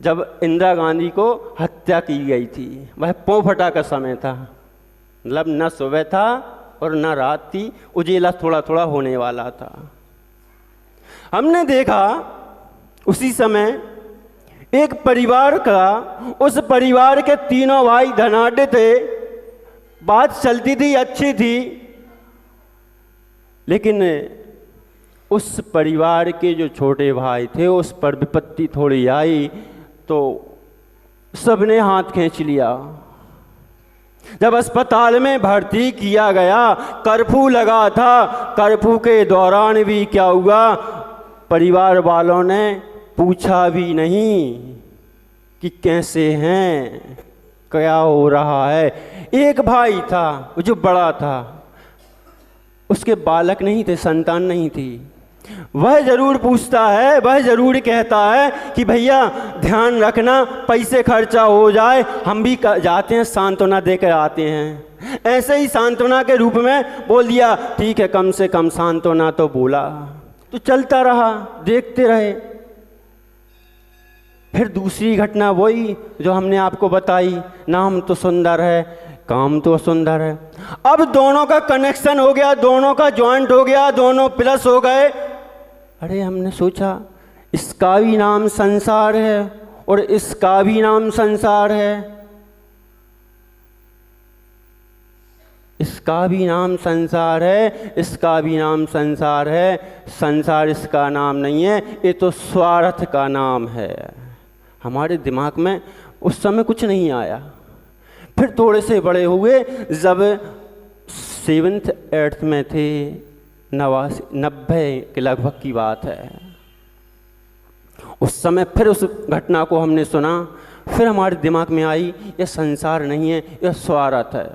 जब इंदिरा गांधी को हत्या की गई थी। वह पोंफटा का समय था, मतलब न सुबह था और न रात थी, उजेला थोड़ा थोड़ा होने वाला था। हमने देखा उसी समय एक परिवार का, उस परिवार के तीनों भाई धनाढ्य थे, बात चलती थी, अच्छी थी, लेकिन उस परिवार के जो छोटे भाई थे उस पर विपत्ति थोड़ी आई तो सबने हाथ खींच लिया। जब अस्पताल में भर्ती किया गया, कर्फ्यू लगा था, कर्फ्यू के दौरान भी क्या हुआ, परिवार वालों ने पूछा भी नहीं कि कैसे हैं, क्या हो रहा है। एक भाई था जो बड़ा था, उसके बालक नहीं थे, संतान नहीं थी। वह जरूर पूछता है, वह जरूर कहता है कि भैया ध्यान रखना, पैसे खर्चा हो जाए हम भी जाते हैं, सांत्वना देकर आते हैं। ऐसे ही सांत्वना के रूप में बोल दिया, ठीक है, कम से कम सांत्वना तो बोला। तो चलता रहा, देखते रहे। फिर दूसरी घटना वही जो हमने आपको बताई, नाम तो सुंदर है, काम तो सुंदर है। अब दोनों का कनेक्शन हो गया, दोनों का जॉइंट हो गया, दोनों प्लस हो गए। अरे हमने सोचा इसका भी नाम संसार है और इसका भी नाम संसार है, इसका भी नाम संसार है, इसका भी नाम संसार है। संसार इसका नाम नहीं है, ये तो स्वार्थ का नाम है। हमारे दिमाग में उस समय कुछ नहीं आया। फिर थोड़े से बड़े हुए, जब 7th 8th में थे, 90 के लगभग की बात है, उस समय फिर उस घटना को हमने सुना। फिर हमारे दिमाग में आई यह संसार नहीं है, यह स्वार्थ है।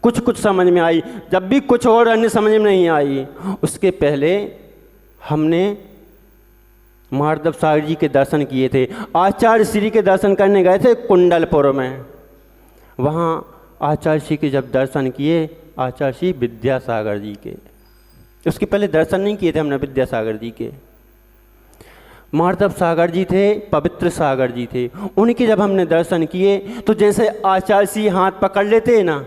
कुछ समझ में आई, जब भी कुछ और अन्य समझ में नहीं आई। उसके पहले हमने माधव सागर जी के दर्शन किए थे। आचार्य श्री के दर्शन करने गए थे कुंडलपुर में। वहाँ आचार्य श्री के जब दर्शन किए, आचार्य श्री विद्यासागर जी के, उसके पहले दर्शन नहीं किए थे हमने विद्यासागर जी के। माधव सागर जी थे, पवित्र सागर जी थे, उनके जब हमने दर्शन किए तो जैसे आचार्य श्री हाथ पकड़ लेते ना,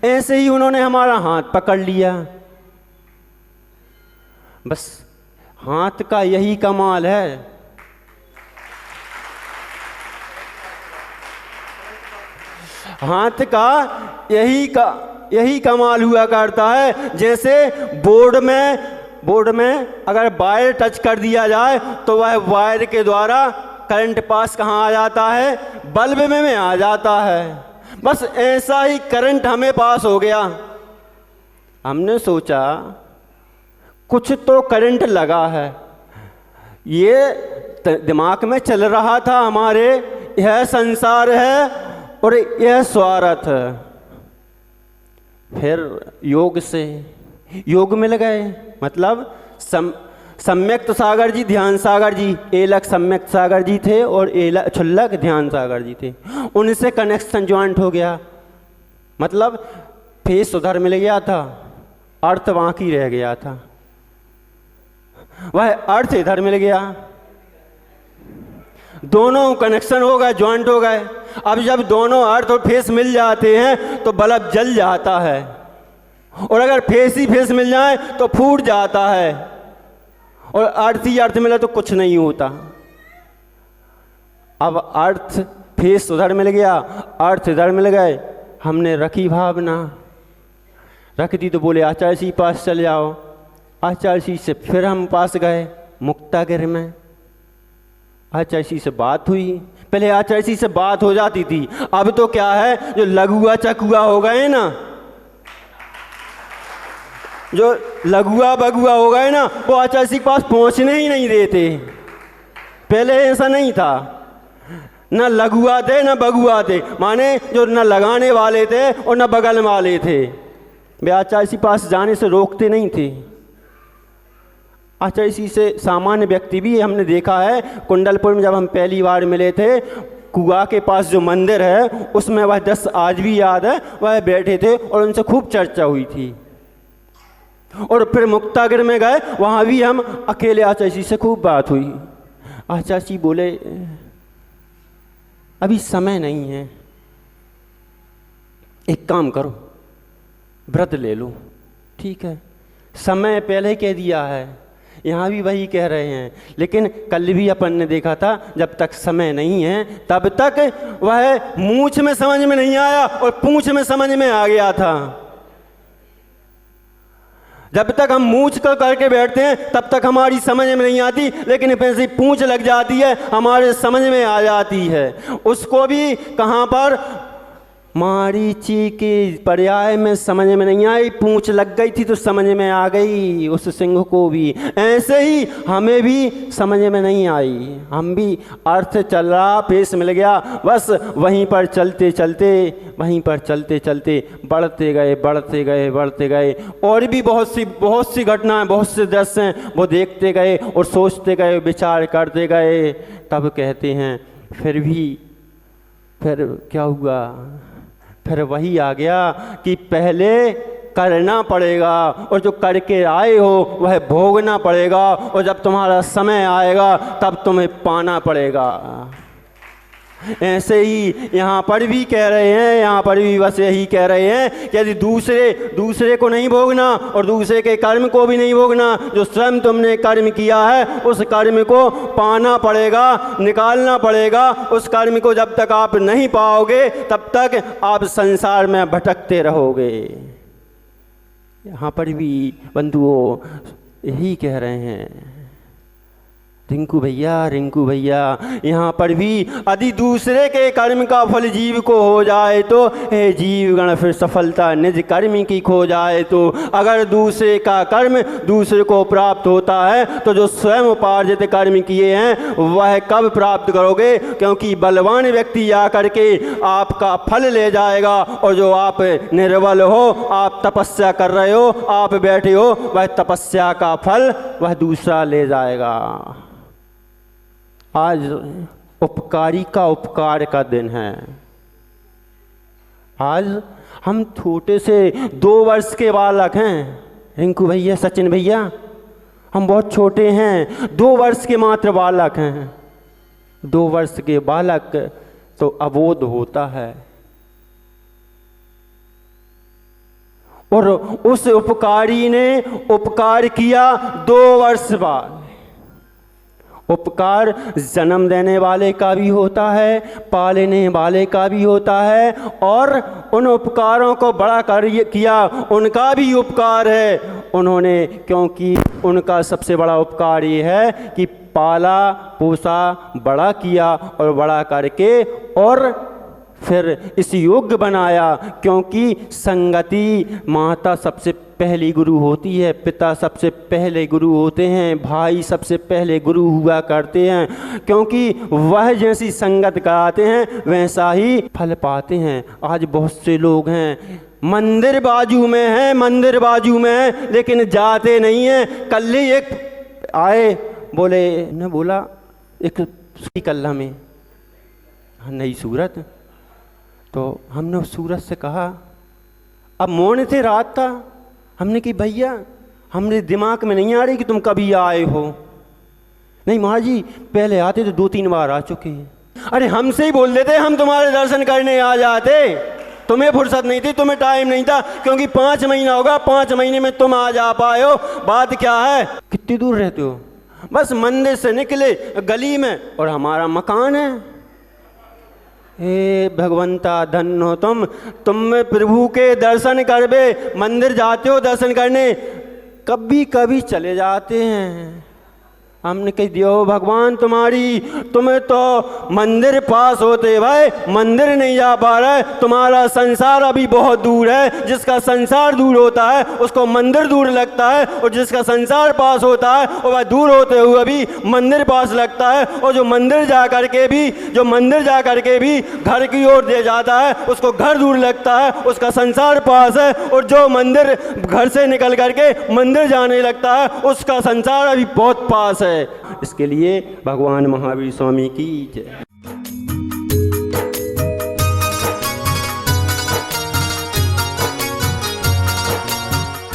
ऐसे ही उन्होंने हमारा हाथ पकड़ लिया। बस हाथ का यही कमाल है। हाथ का यही कमाल हुआ करता है। जैसे बोर्ड में अगर वायर टच कर दिया जाए तो वह वायर के द्वारा करंट पास कहाँ आ जाता है, बल्ब में आ जाता है। बस ऐसा ही करंट हमें पास हो गया। हमने सोचा कुछ तो करंट लगा है, ये दिमाग में चल रहा था हमारे, यह संसार है और यह स्वार्थ है। फिर योग में गए, मतलब सम्यक्त सागर जी, ध्यान सागर जी, एलक सम्यक्त सागर जी थे और छुल्लक ध्यान सागर जी थे। उनसे कनेक्शन ज्वाइंट हो गया, मतलब फेस उधर मिल गया था, अर्थ बाकी रह गया था, वह अर्थ इधर मिल गया, दोनों कनेक्शन हो गए, ज्वाइंट हो गए। अब जब दोनों अर्थ और फेस मिल जाते हैं तो बल्ब जल जाता है, और अगर फेस ही फेस मिल जाए तो फूट जाता है, और अर्थ ही अर्थ मिले तो कुछ नहीं होता। अब अर्थ फेस उधर मिल गया, अर्थ इधर मिल गए। हमने रखी भावना, रख दी तो बोले आचार्य जी पास चले जाओ। आचार्य जी से फिर हम पास गए मुक्तागिर में। आचार्य जी से बात हुई। पहले आचार्य जी से बात हो जाती थी, अब तो क्या है, जो लघुआ चकुआ हो गए ना, जो लघुआ बगुआ हो गए ना, वो आचार्य जी के पास पहुंचने ही नहीं देते। पहले ऐसा नहीं था, न लघुआ थे न बगुआ थे, माने जो न लगाने वाले थे और न बगल वाले थे, वे आचार्य जी पास जाने से रोकते नहीं थे। आचार्य जी से सामान्य व्यक्ति भी हमने देखा है। कुंडलपुर में जब हम पहली बार मिले थे, कुआ के पास जो मंदिर है उसमें वह 10 आज भी याद है, वह बैठे थे और उनसे खूब चर्चा हुई थी। और फिर मुक्तागिर में गए, वहाँ भी हम अकेले आचार्य जी से खूब बात हुई। आचार्य जी बोले अभी समय नहीं है, एक काम करो, व्रत ले लो। ठीक है, समय पहले कह दिया है, यहाँ भी वही कह रहे हैं, लेकिन कल भी अपन ने देखा था जब तक समय नहीं है तब तक वह मूछ में समझ में नहीं आया और पूंछ में समझ में आ गया था। जब तक हम मूछ को करके बैठते हैं तब तक हमारी समझ में नहीं आती, लेकिन पैसे पूंछ लग जाती है हमारे समझ में आ जाती है। उसको भी कहाँ पर, मारीची के पर्याय में समझ में नहीं आई, पूंछ लग गई थी तो समझ में आ गई उस सिंह को भी। ऐसे ही हमें भी समझ में नहीं आई, हम भी अर्थ चल रहा, पेश मिल गया, बस वहीं पर चलते चलते, वहीं पर चलते चलते बढ़ते गए बढ़ते गए बढ़ते गए। और भी बहुत सी घटनाएं, बहुत से दृश्य हैं, वो देखते गए और सोचते गए, विचार करते गए। तब कहते हैं फिर क्या हुआ, फिर वही आ गया कि पहले करना पड़ेगा और जो करके आए हो वह भोगना पड़ेगा, और जब तुम्हारा समय आएगा तब तुम्हें पाना पड़ेगा। ऐसे ही यहाँ पर भी कह रहे हैं, यहाँ पर भी बस यही कह रहे हैं कि यदि दूसरे को नहीं भोगना और दूसरे के कर्म को भी नहीं भोगना, जो स्वयं तुमने कर्म किया है उस कर्म को पाना पड़ेगा, निकालना पड़ेगा। उस कर्म को जब तक आप नहीं पाओगे तब तक आप संसार में भटकते रहोगे। यहाँ पर भी बंधुओं यही कह रहे हैं, रिंकू भैया, यहाँ पर भी यदि दूसरे के कर्म का फल जीव को हो जाए तो हे जीवगण फिर सफलता निज कर्म की खो जाए। तो अगर दूसरे का कर्म दूसरे को प्राप्त होता है तो जो स्वयं उपार्जित कर्म किए हैं वह कब प्राप्त करोगे, क्योंकि बलवान व्यक्ति आकर के आपका फल ले जाएगा, और जो आप निर्बल हो, आप तपस्या कर रहे हो, आप बैठे हो, वह तपस्या का फल वह दूसरा ले जाएगा। आज उपकारी का उपकार का दिन है। आज हम छोटे से 2 वर्ष के बालक हैं, रिंकू भैया, सचिन भैया, हम बहुत छोटे हैं, 2 वर्ष के मात्र बालक हैं। 2 वर्ष के बालक तो अबोध होता है, और उस उपकारी ने उपकार किया 2 वर्ष बाद। उपकार जन्म देने वाले का भी होता है, पालने वाले का भी होता है, और उन उपकारों को बड़ा किया उनका भी उपकार है उन्होंने, क्योंकि उनका सबसे बड़ा उपकार ये है कि पाला पोसा, बड़ा किया, और बड़ा करके और फिर इस योग्य बनाया। क्योंकि संगति माता सबसे पहली गुरु होती है, पिता सबसे पहले गुरु होते हैं, भाई सबसे पहले गुरु हुआ करते हैं, क्योंकि वह जैसी संगत कराते हैं वैसा ही फल पाते हैं। आज बहुत से लोग हैं, मंदिर बाजू में है, लेकिन जाते नहीं हैं। कल ही एक आए, बोला एक कल्ला में नई सूरत, तो हमने उस सूरत से कहा, अब मौन थे, रात था, हमने कि भैया हमने दिमाग में नहीं आ रही कि तुम कभी आए हो। नहीं महाराज जी, पहले आते तो 2-3 बार आ चुके हैं। अरे हमसे ही बोल देते, हम तुम्हारे दर्शन करने आ जाते, तुम्हें फुर्सत नहीं थी, तुम्हें टाइम नहीं था, क्योंकि 5 महीना होगा, 5 महीने में तुम आ जा पाए हो। बात क्या है, कितनी दूर रहते हो, बस मंदिर से निकले गली में और हमारा मकान है। हे भगवंता धन्य हो तुम प्रभु के दर्शन करबे, मंदिर जाते हो दर्शन करने, कभी कभी चले जाते हैं। हमने कह दिया हो भगवान तुम्हें तो मंदिर पास होते भाई, मंदिर नहीं जा पा रहे, तुम्हारा संसार अभी बहुत दूर है। जिसका संसार दूर होता है उसको मंदिर दूर लगता है, और जिसका संसार पास होता है और वह दूर होते हुए भी मंदिर पास लगता है। और जो मंदिर जा करके भी घर की ओर दे जाता है उसको घर दूर लगता है, उसका संसार पास है। और जो मंदिर घर से निकल करके मंदिर जाने लगता है उसका संसार अभी बहुत पास है। इसके लिए भगवान महावीर स्वामी की जय।